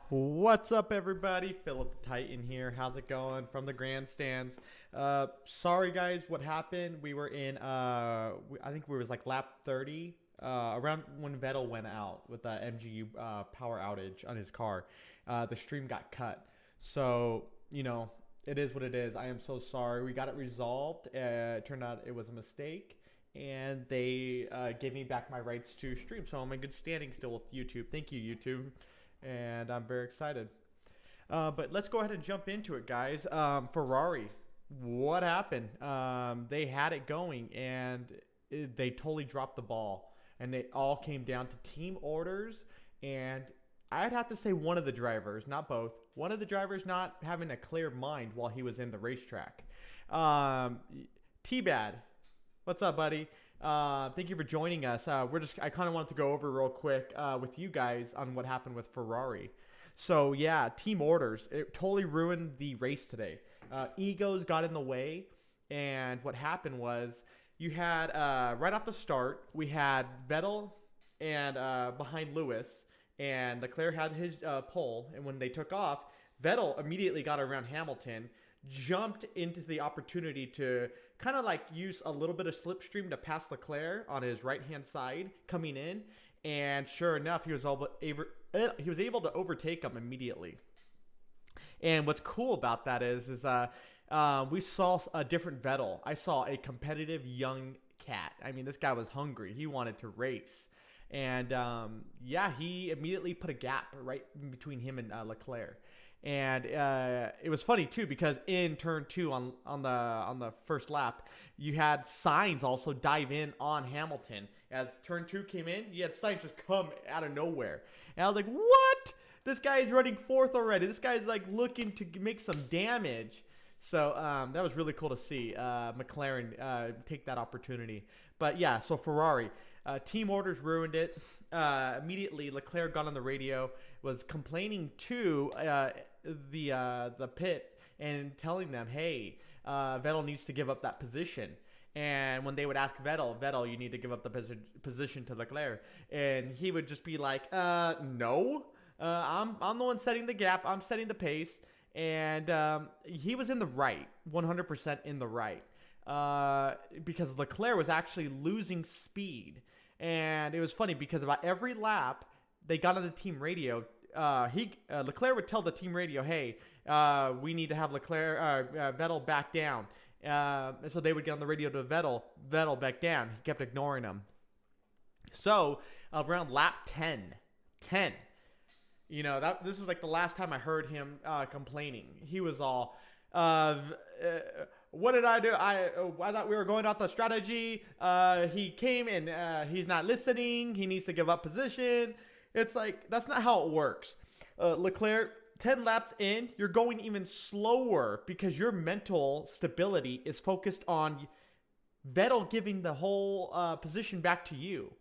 What's up, everybody? Philip the Titan here. How's it going from the grandstands? Sorry, guys, what happened? We were in, I think we was like lap 30, around when Vettel went out with the MGU power outage on his car. The stream got cut. So, it is what it is. I am so sorry. We got it resolved. It turned out it was a mistake. And they gave me back my rights to stream. So I'm in good standing still with YouTube. Thank you, YouTube. And I'm very excited. But let's go ahead and jump into it, guys. Ferrari, what happened? They had it going, and they totally dropped the ball. And it all came down to team orders. And I'd have to say one of the drivers, not both, one of the drivers not having a clear mind while he was in the racetrack. T-Bad, what's up, buddy? Thank you for joining us. I kind of wanted to go over real quick with you guys on what happened with Ferrari. So yeah, team orders. It totally ruined the race today. Egos got in the way, and what happened was you had right off the start we had Vettel and behind Lewis, and Leclerc had his pole, and when they took off, Vettel immediately got around Hamilton, jumped into the opportunity to kind of like use a little bit of slipstream to pass Leclerc on his right hand side coming in, and sure enough, he was able to overtake him immediately. And what's cool about that is we saw a different Vettel. I saw a competitive young cat. I mean, this guy was hungry. He wanted to race. And yeah, he immediately put a gap right between him and Leclerc. And it was funny too because in turn two on the first lap, you had Sainz also dive in on Hamilton. As turn two came in, you had Sainz just come out of nowhere, and I was like, "What? This guy is running fourth already. This guy's like looking to make some damage." So that was really cool to see McLaren take that opportunity. But yeah, so Ferrari. Team orders ruined it. Immediately, Leclerc got on the radio, was complaining to the pit and telling them, hey, Vettel needs to give up that position. And when they would ask Vettel, you need to give up the position to Leclerc. And he would just be like, no. I'm the one setting the gap. I'm setting the pace. And he was in the right, 100% in the right. Because Leclerc was actually losing speed. And it was funny because about every lap, they got on the team radio. Leclerc would tell the team radio, hey, we need to have Vettel back down. And so they would get on the radio to Vettel back down. He kept ignoring him. So around lap 10, this was like the last time I heard him complaining. He was all, what did I do? I thought we were going off the strategy. He came and he's not listening. He needs to give up position. It's like, that's not how it works. Leclerc, 10 laps in, you're going even slower because your mental stability is focused on Vettel giving the whole position back to you.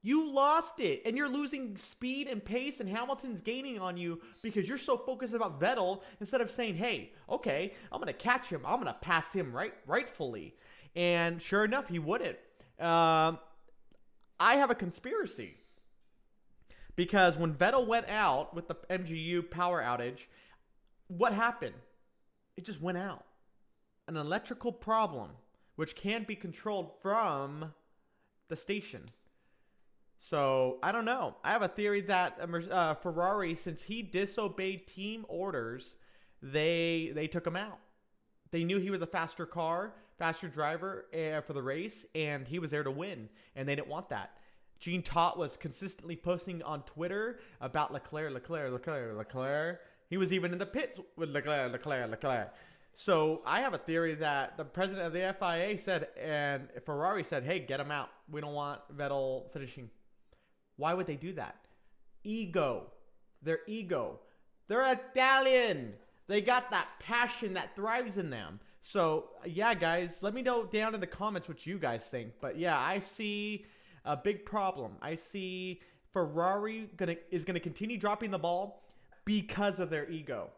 You lost it, and you're losing speed and pace, and Hamilton's gaining on you because you're so focused about Vettel instead of saying, hey, okay, I'm going to catch him. I'm going to pass him rightfully. And sure enough, he wouldn't. I have a conspiracy because when Vettel went out with the MGU power outage, what happened? It just went out. An electrical problem, which can be controlled from the station. So, I don't know. I have a theory that Ferrari, since he disobeyed team orders, they took him out. They knew he was a faster driver for the race, and he was there to win, and they didn't want that. Jean Todt was consistently posting on Twitter about Leclerc. He was even in the pits with Leclerc. So, I have a theory that the president of the FIA said, and Ferrari said, hey, get him out. We don't want Vettel finishing. Why would they do that? Ego. Their ego. They're Italian. They got that passion that thrives in them. So, yeah, guys, let me know down in the comments what you guys think. But, yeah, I see a big problem. I see Ferrari is going to continue dropping the ball because of their ego.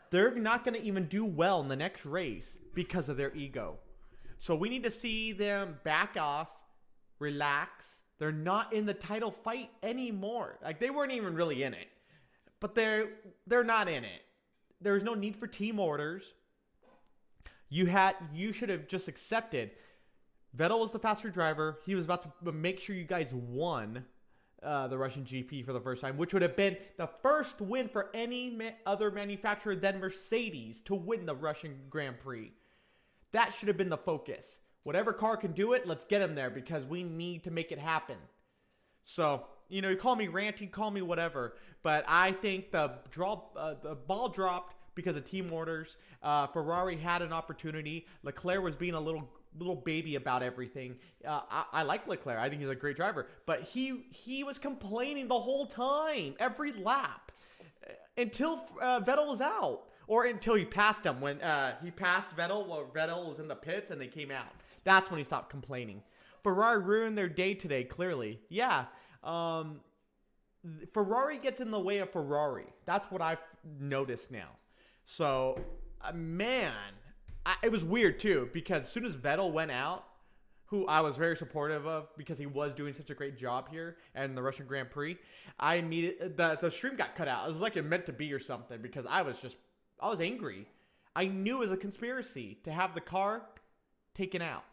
They're not going to even do well in the next race because of their ego. So, we need to see them back off, relax. They're not in the title fight anymore. Like, they weren't even really in it. but they're not in it. There's no need for team orders. You should have just accepted. Vettel was the faster driver. He was about to make sure you guys won the Russian GP for the first time, which would have been the first win for any other manufacturer than Mercedes to win the Russian Grand Prix. That should have been the focus. Whatever car can do it, let's get him there because we need to make it happen. So, you call me ranting, call me whatever, but I think the ball dropped because of team orders. Ferrari had an opportunity. Leclerc was being a little baby about everything. I like Leclerc. I think he's a great driver, but he was complaining the whole time, every lap, until Vettel was out, or until he passed him. When he passed Vettel, while Vettel was in the pits and they came out. That's when he stopped complaining. Ferrari ruined their day today, clearly. Yeah. Ferrari gets in the way of Ferrari. That's what I've noticed now. So, man, it was weird too, because as soon as Vettel went out, who I was very supportive of because he was doing such a great job here and the Russian Grand Prix, the stream got cut out. It was like it meant to be or something, because I was angry. I knew it was a conspiracy to have the car taken out.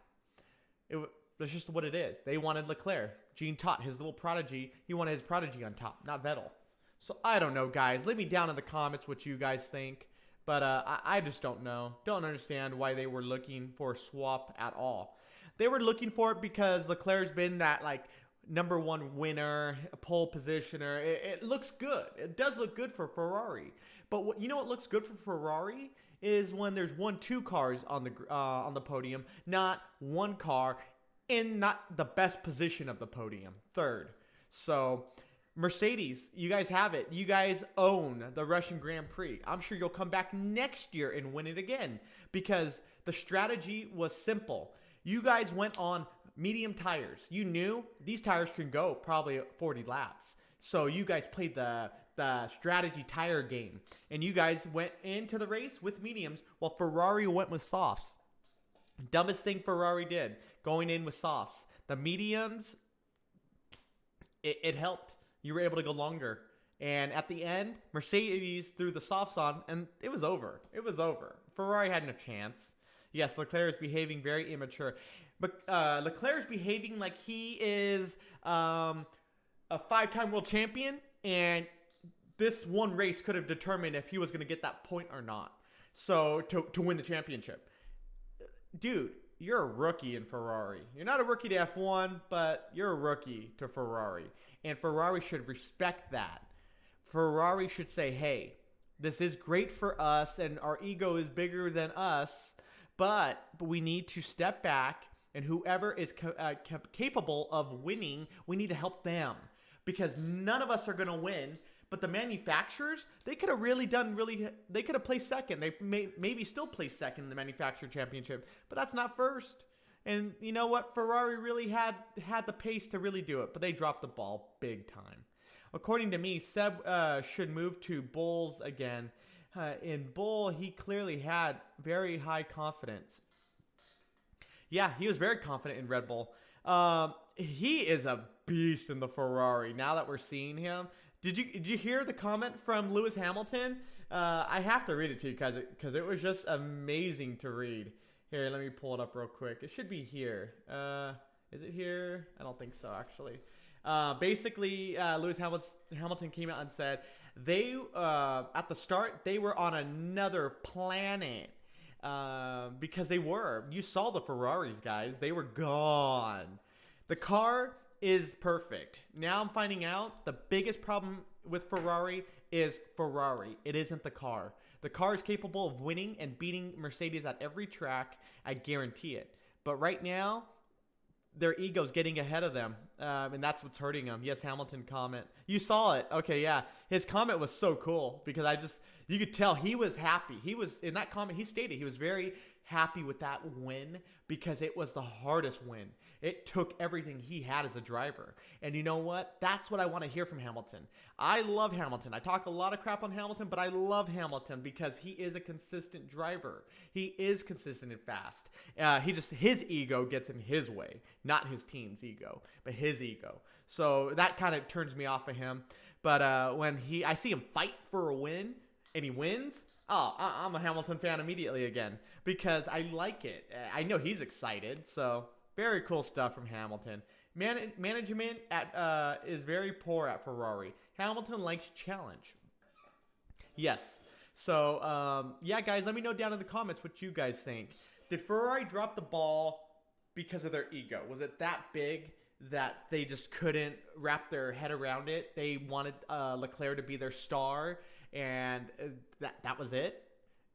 That's just what it is. They wanted Leclerc. Jean Todt, his little prodigy, he wanted his prodigy on top, not Vettel. So I don't know, guys. Leave me down in the comments what you guys think. But I just don't know. Don't understand why they were looking for a swap at all. They were looking for it because Leclerc's been that #1 winner, pole positioner. It looks good. It does look good for Ferrari. But what looks good for Ferrari is when there's 2 cars on the podium, not one car in not the best position of the podium, third. So Mercedes, you guys have it. You guys own the Russian Grand Prix. I'm sure you'll come back next year and win it again, because the strategy was simple. You guys went on medium tires. You knew these tires can go probably 40 laps. So you guys played the strategy tire game, and you guys went into the race with mediums while Ferrari went with softs. Dumbest thing Ferrari did, going in with softs. The mediums, it helped. You were able to go longer. And at the end, Mercedes threw the softs on, and it was over. It was over. Ferrari had no chance. Yes, Leclerc is behaving very immature. But Leclerc is behaving like he is a 5-time world champion, and this one race could have determined if he was going to get that point or not. So, to win the championship. Dude, you're a rookie in Ferrari. You're not a rookie to F1, but you're a rookie to Ferrari. And Ferrari should respect that. Ferrari should say, hey, this is great for us, and our ego is bigger than us, but we need to step back, and whoever is capable of winning, we need to help them. Because none of us are going to win, but the manufacturers, they could have they could have placed second. They maybe still placed second in the manufacturer championship, but that's not first. And you know what? Ferrari really had the pace to really do it, but they dropped the ball big time. According to me, Seb should move to Bulls again. In Bull, he clearly had very high confidence. Yeah, he was very confident in Red Bull. He is a beast in the Ferrari. Now that we're seeing him, did you hear the comment from Lewis Hamilton? I have to read it to you because it was just amazing to read. Here, let me pull it up real quick. It should be here. Is it here? I don't think so, actually. Basically, Lewis Hamilton came out and said they at the start they were on another planet because they were. You saw the Ferraris, guys. They were gone. The car is perfect. Now I'm finding out the biggest problem with Ferrari is Ferrari. It isn't the car. The car is capable of winning and beating Mercedes at every track. I guarantee it. But right now, their ego's getting ahead of them, and that's what's hurting them. Yes, Hamilton comment. You saw it. Okay, yeah. His comment was so cool because you could tell he was happy. He was, in that comment, he stated he was very happy with that win because it was the hardest win. It took everything he had as a driver. And you know what? That's what I want to hear from Hamilton. I love Hamilton. I talk a lot of crap on Hamilton, but I love Hamilton because he is a consistent driver. He is consistent and fast. His ego gets in his way, not his team's ego, but his ego. So that kind of turns me off of him. But when I see him fight for a win and he wins, oh, I'm a Hamilton fan immediately again because I like it. I know he's excited, so very cool stuff from Hamilton. Management is very poor at Ferrari. Hamilton likes challenge. Yes. So, yeah, guys, let me know down in the comments what you guys think. Did Ferrari drop the ball because of their ego? Was it that big that they just couldn't wrap their head around it? They wanted Leclerc to be their star, and that was it?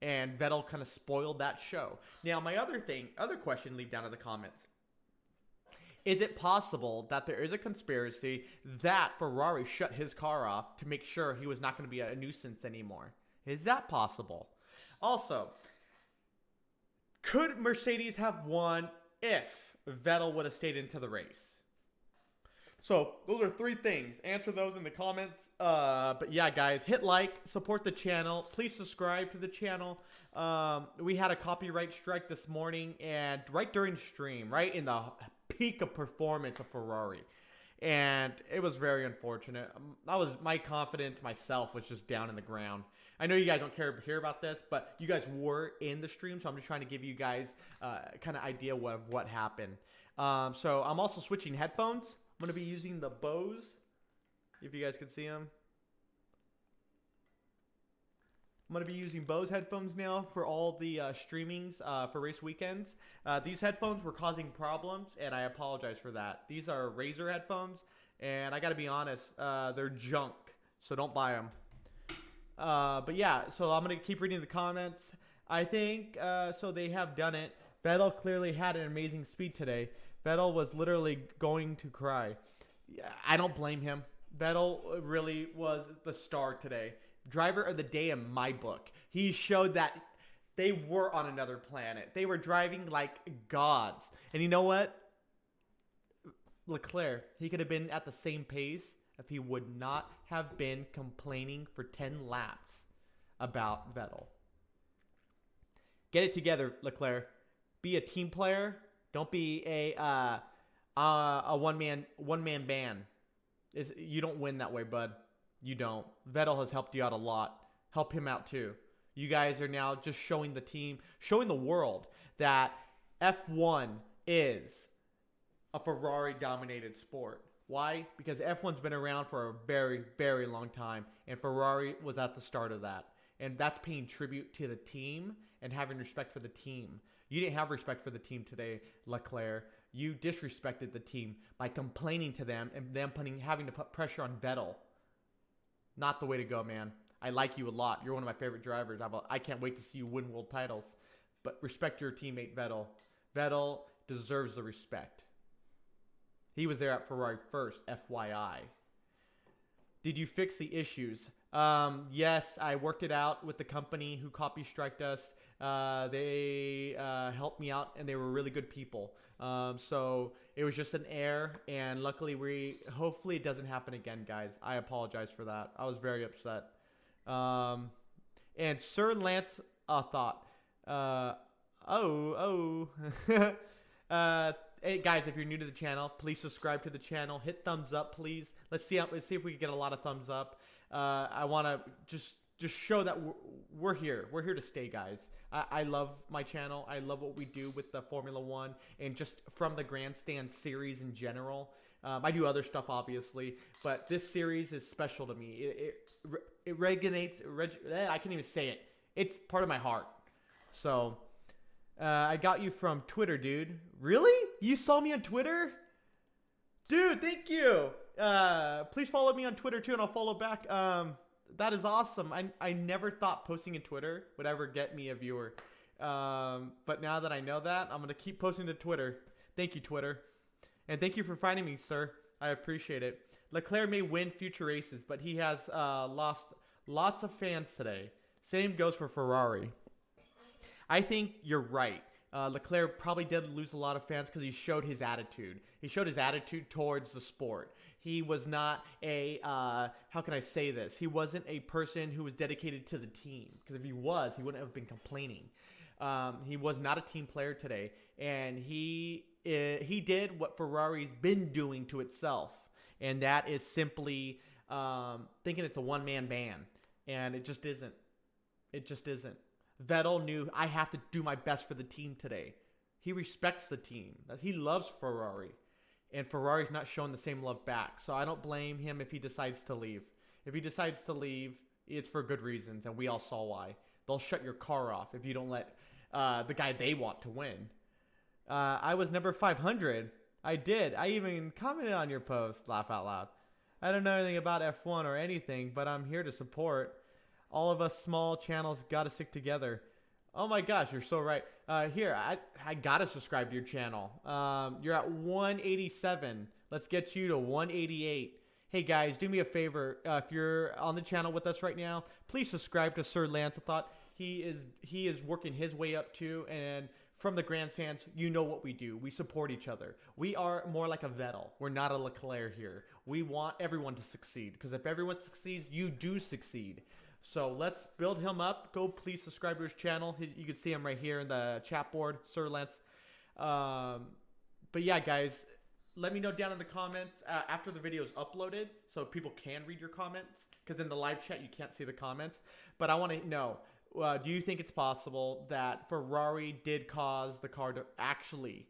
And Vettel kind of spoiled that show. Now, my other question, leave down in the comments. Is it possible that there is a conspiracy that Ferrari shut his car off to make sure he was not going to be a nuisance anymore? Is that possible? Also, could Mercedes have won if Vettel would have stayed into the race? So, those are 3 things. Answer those in the comments. But yeah, guys, hit like, support the channel. Please subscribe to the channel. We had a copyright strike this morning, and right during stream, right in the peak of performance of Ferrari. And it was very unfortunate. My confidence myself was just down in the ground. I know you guys don't care to hear about this, but you guys were in the stream, so I'm just trying to give you guys kind of idea of what happened. So I'm also switching headphones. I'm going to be using the Bose, if you guys can see them. I'm going to be using Bose headphones now for all the streamings for race weekends. These headphones were causing problems, and I apologize for that. These are Razer headphones, and I got to be honest, they're junk, so don't buy them. But yeah, so I'm going to keep reading the comments. I think, so they have done it. Vettel clearly had an amazing speed today. Vettel was literally going to cry. I don't blame him. Vettel really was the star today. Driver of the day in my book. He showed that they were on another planet. They were driving like gods. And you know what? Leclerc, he could have been at the same pace if he would not have been complaining for 10 laps about Vettel. Get it together, Leclerc. Be a team player. Don't be a one-man band. You don't win that way, bud. You don't. Vettel has helped you out a lot. Help him out too. You guys are now just showing the team, showing the world that F1 is a Ferrari-dominated sport. Why? Because F1's been around for a very, very long time, and Ferrari was at the start of that. And that's paying tribute to the team and having respect for the team. You didn't have respect for the team today, Leclerc. You disrespected the team by complaining to them and them having to put pressure on Vettel. Not the way to go, man. I like you a lot. You're one of my favorite drivers. I can't wait to see you win world titles. But respect your teammate, Vettel. Vettel deserves the respect. He was there at Ferrari first, FYI. Did you fix the issues? Yes, I worked it out with the company who copy-striked us. They helped me out, and they were really good people. So it was just an error, and luckily hopefully it doesn't happen again, guys. I apologize for that. I was very upset. And Sir Lance thought, hey guys, if you're new to the channel, please subscribe to the channel. Hit thumbs up, please. Let's see if we can get a lot of thumbs up. I want to just show that we're here. We're here to stay, guys. I love my channel. I love what we do with the Formula One and just from the Grandstand series in general. I do other stuff, obviously, but this series is special to me. It resonates. I can't even say it. It's part of my heart. So, I got you from Twitter, dude. Really? You saw me on Twitter? Dude, thank you. Please follow me on Twitter, too, and I'll follow back. That is awesome. I never thought posting in Twitter would ever get me a viewer. But now that I know that, I'm going to keep posting to Twitter. Thank you, Twitter. And thank you for finding me, sir. I appreciate it. Leclerc may win future races, but he has lost lots of fans today. Same goes for Ferrari. I think you're right. Leclerc probably did lose a lot of fans because he showed his attitude. He showed his attitude towards the sport. He was not a, how can I say this? He wasn't a person who was dedicated to the team. Because if he was, he wouldn't have been complaining. He was not a team player today. And he did what Ferrari's been doing to itself. And that is simply thinking it's a one-man band, and it just isn't. It just isn't. Vettel knew, I have to do my best for the team today. He respects the team. He loves Ferrari. And Ferrari's not showing the same love back. So I don't blame him if he decides to leave. If he decides to leave, it's for good reasons, and we all saw why. They'll shut your car off if you don't let the guy they want to win. I was number 500. I did. I even commented on your post. Laugh out loud. I don't know anything about F1 or anything, but I'm here to support. All of us small channels got to stick together. Oh my gosh, you're so right. Here, I got to subscribe to your channel. You're at 187. Let's get you to 188. Hey guys, do me a favor. If you're on the channel with us right now, please subscribe to Sir Lancelot. He is working his way up too, and from the grandstands, you know what we do. We support each other. We are more like a Vettel. We're not a Leclerc here. We want everyone to succeed, because if everyone succeeds, you do succeed. So let's build him up. Go please subscribe to his channel. You can see him right here in the chat board, Sir Lance. But yeah, guys, let me know down in the comments after the video is uploaded, so people can read your comments, because in the live chat you can't see the comments. But I want to know, do you think it's possible that Ferrari did cause the car to actually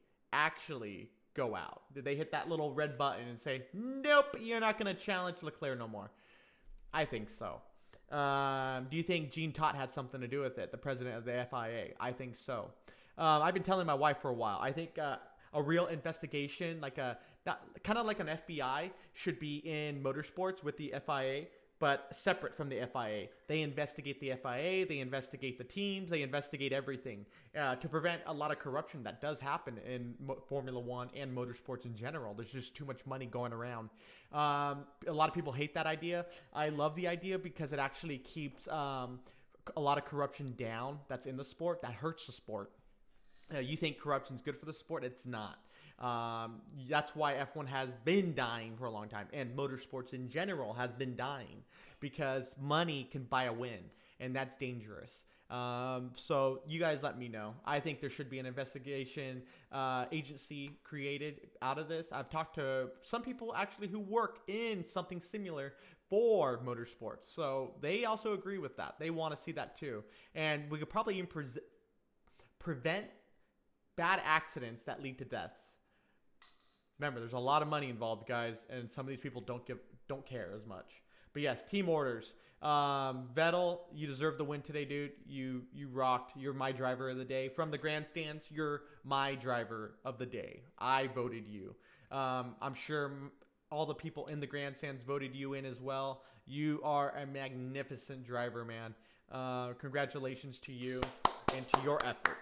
go out? Did they hit that little red button and say, nope, you're not going to challenge Leclerc no more? I think so. Do you think Jean Todt had something to do with it, the president of the FIA? I think so. I've been telling my wife for a while. I think a real investigation, kind of like an FBI, should be in motorsports with the FIA, but separate from the FIA. They investigate the FIA, they investigate the teams, they investigate everything to prevent a lot of corruption that does happen in Formula One and motorsports in general. There's just too much money going around. A lot of people hate that idea. I love the idea because it actually keeps a lot of corruption down that's in the sport, that hurts the sport. You think corruption is good for the sport? It's not. That's why F1 has been dying for a long time, and motorsports in general has been dying, because money can buy a win, and that's dangerous. So you guys let me know. I think there should be an investigation agency created out of this. I've talked to some people actually who work in something similar for motorsports, so they also agree with that. They want to see that too, and we could probably even prevent bad accidents that lead to deaths. Remember, there's a lot of money involved, guys, and some of these people don't care as much. But yes, team orders. Vettel, you deserve the win today, dude. You rocked. You're my driver of the day. From the grandstands, you're my driver of the day. I voted you. I'm sure all the people in the grandstands voted you in as well. You are a magnificent driver, man. Congratulations to you and to your efforts.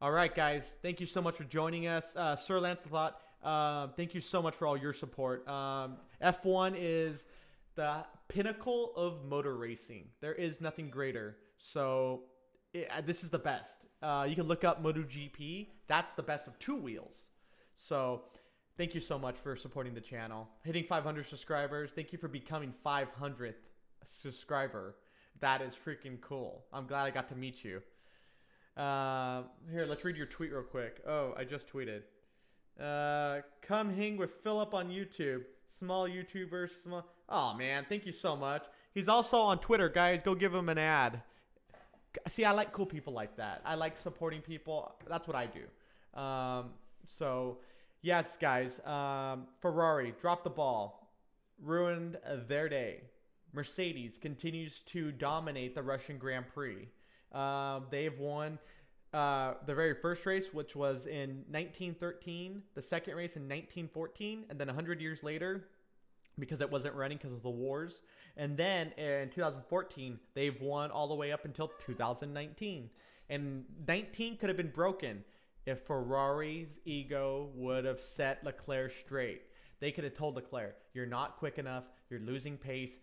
All right, guys. Thank you so much for joining us. Sir Lancelot, thank you so much for all your support. F1 is the pinnacle of motor racing. There is nothing greater. So this is the best. You can look up MotoGP. That's the best of two wheels. So thank you so much for supporting the channel. Hitting 500 subscribers. Thank you for becoming 500th subscriber. That is freaking cool. I'm glad I got to meet you. Here, let's read your tweet real quick. Oh, I just tweeted. Come hang with Philip on YouTube. Small YouTuber, small. Oh man, thank you so much. He's also on Twitter, guys. Go give him an ad. See, I like cool people like that. I like supporting people. That's what I do. So yes, guys. Ferrari dropped the ball, ruined their day. Mercedes continues to dominate the Russian Grand Prix. They've won the very first race, which was in 1913, the second race in 1914, and then 100 years later, because it wasn't running because of the wars. And then in 2014, they've won all the way up until 2019. And 19 could have been broken if Ferrari's ego would have set Leclerc straight. They could have told Leclerc, you're not quick enough, you're losing pace,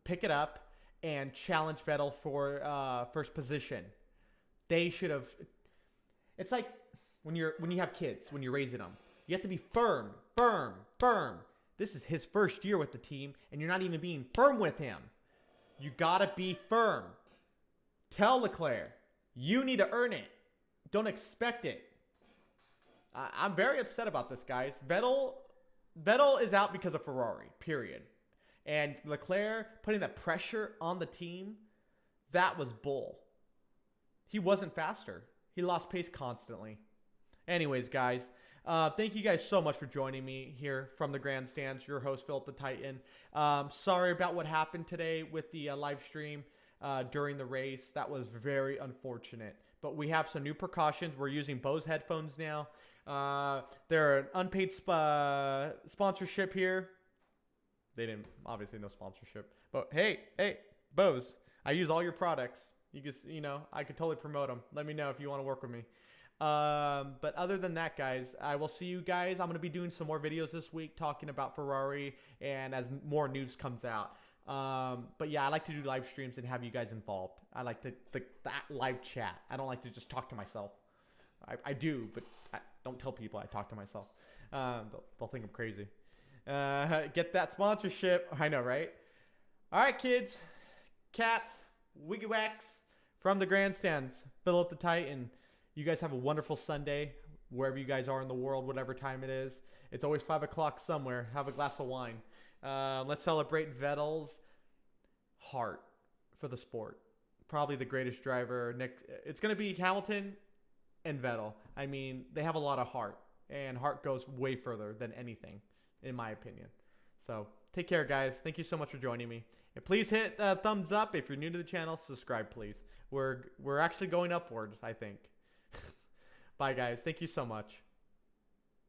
pick it up, and challenge Vettel for first position. They should have. It's like when you have kids, when you're raising them, you have to be firm. This is his first year with the team, and you're not even being firm with him. You gotta be firm. Tell Leclerc, you need to earn it. Don't expect it. I'm very upset about this, guys. Vettel Vettel is out because of Ferrari, period. And Leclerc putting that pressure on the team, that was bull. He wasn't faster. He lost pace constantly. Anyways, guys, thank you guys so much for joining me here from the grandstands. Your host, Philip the Titan. Sorry about what happened today with the live stream during the race. That was very unfortunate. But we have some new precautions. We're using Bose headphones now. They're an unpaid sponsorship here. They didn't, obviously no sponsorship. But hey, Bose, I use all your products. You just, I could totally promote them. Let me know if you want to work with me. But other than that, guys, I will see you guys. I'm going to be doing some more videos this week talking about Ferrari and as more news comes out. But yeah, I like to do live streams and have you guys involved. I like that live chat. I don't like to just talk to myself. I do, but I don't tell people I talk to myself. They'll think I'm crazy. Get that sponsorship. I know, right? All right, kids, cats, wiggy wax from the grandstands. Philip the Titan. You guys have a wonderful Sunday, wherever you guys are in the world, whatever time it is. It's always 5 o'clock somewhere. Have a glass of wine. Let's celebrate Vettel's heart for the sport. Probably the greatest driver. It's going to be Hamilton and Vettel. I mean, they have a lot of heart, and heart goes way further than anything, in my opinion. So take care, guys. Thank you so much for joining me. And please hit thumbs up if you're new to the channel. Subscribe, please. We're actually going upwards, I think. Bye, guys. Thank you so much.